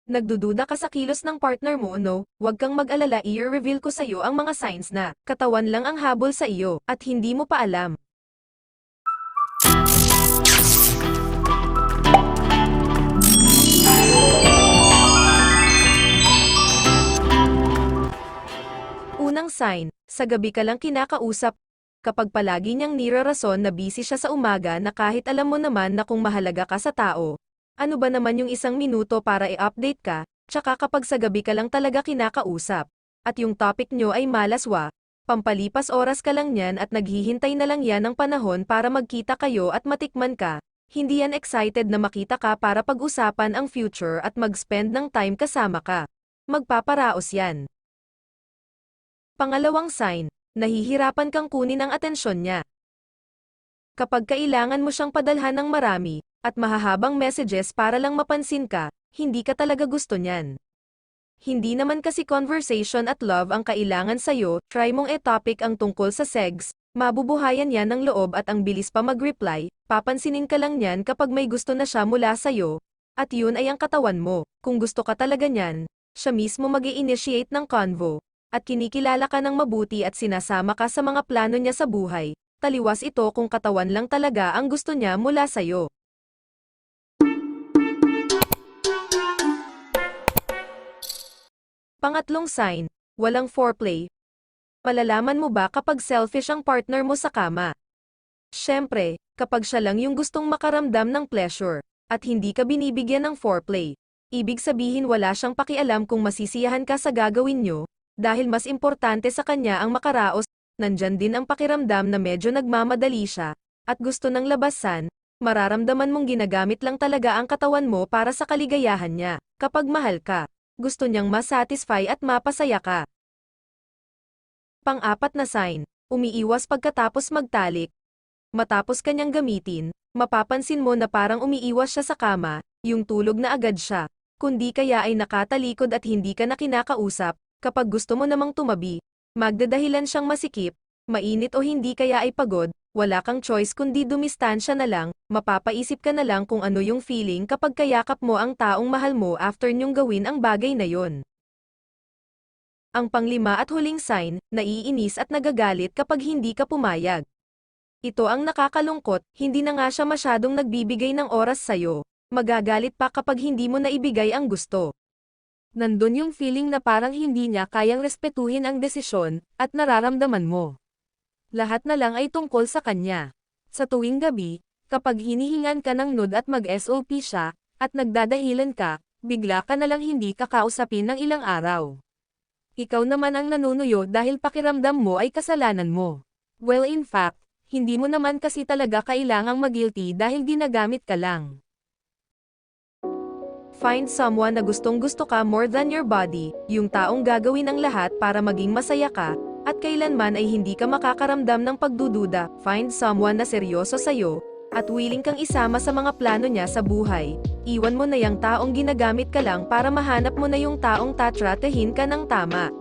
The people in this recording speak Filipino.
Nagdududa ka sa kilos ng partner mo, no? Huwag kang mag-alala, i-reveal ko sa'yo ang mga signs na katawan lang ang habol sa iyo at hindi mo pa alam. Unang sign, sa gabi ka lang kinakausap. Kapag palagi niyang nirarason na busy siya sa umaga na kahit alam mo naman na kung mahalaga ka sa tao, ano ba naman yung 1 minuto para i-update ka, tsaka kapag sa gabi ka lang talaga kinakausap, at yung topic nyo ay malaswa, pampalipas oras ka lang yan at naghihintay na lang yan ng panahon para magkita kayo at matikman ka, hindi yan excited na makita ka para pag-usapan ang future at mag-spend ng time kasama ka. Magpaparaos yan. Pangalawang sign, nahihirapan kang kunin ang atensyon niya. Kapag kailangan mo siyang padalhan ng marami, at mahahabang messages para lang mapansin ka, hindi ka talaga gusto niyan. Hindi naman kasi conversation at love ang kailangan sa'yo, try mong e-topic ang tungkol sa sex, mabubuhayan yan ng loob at ang bilis pa mag-reply, papansinin ka lang niyan kapag may gusto na siya mula sa'yo, at yun ay ang katawan mo, kung gusto ka talaga niyan, siya mismo mag-i-initiate ng convo, at kinikilala ka ng mabuti at sinasama ka sa mga plano niya sa buhay, taliwas ito kung katawan lang talaga ang gusto niya mula sa'yo. Pangatlong sign, walang foreplay. Malalaman mo ba kapag selfish ang partner mo sa kama? Siyempre, kapag siya lang yung gustong makaramdam ng pleasure, at hindi ka binibigyan ng foreplay, ibig sabihin wala siyang pakialam kung masisiyahan ka sa gagawin nyo, dahil mas importante sa kanya ang makaraos, nandyan din ang pakiramdam na medyo nagmamadali siya, at gusto ng labasan, mararamdaman mong ginagamit lang talaga ang katawan mo para sa kaligayahan niya, kapag mahal ka. Gusto niyang masatisfy at mapasaya ka. Pang-apat na sign, umiiwas pagkatapos magtalik. Matapos kanyang gamitin, mapapansin mo na parang umiiwas siya sa kama, yung tulog na agad siya, kundi kaya ay nakatalikod at hindi ka na kinakausap, kapag gusto mo namang tumabi, magdadahilan siyang masikip, mainit o hindi kaya ay pagod, wala kang choice kundi dumistansya na lang, mapapaisip ka na lang kung ano yung feeling kapag kayakap mo ang taong mahal mo after niyong gawin ang bagay na yon. Ang panglima at huling sign, naiinis at nagagalit kapag hindi ka pumayag. Ito ang nakakalungkot, hindi na nga siya masyadong nagbibigay ng oras sa'yo, magagalit pa kapag hindi mo naibigay ang gusto. Nandun yung feeling na parang hindi niya kayang respetuhin ang desisyon, at nararamdaman mo. Lahat na lang ay tungkol sa kanya. Sa tuwing gabi, kapag hinihingan ka ng nude at mag-SOP siya, at nagdadahilan ka, bigla ka na lang hindi kakausapin ng ilang araw. Ikaw naman ang nanunuyo dahil pakiramdam mo ay kasalanan mo. Well, in fact, hindi mo naman kasi talaga kailangang mag-guilty dahil ginagamit ka lang. Find someone na gustong-gusto ka more than your body, yung taong gagawin ang lahat para maging masaya ka, at kailanman ay hindi ka makakaramdam ng pagdududa. Find someone na seryoso sa'yo, at willing kang isama sa mga plano niya sa buhay. Iwan mo na yung taong ginagamit ka lang para mahanap mo na yung taong tatratahin ka ng tama.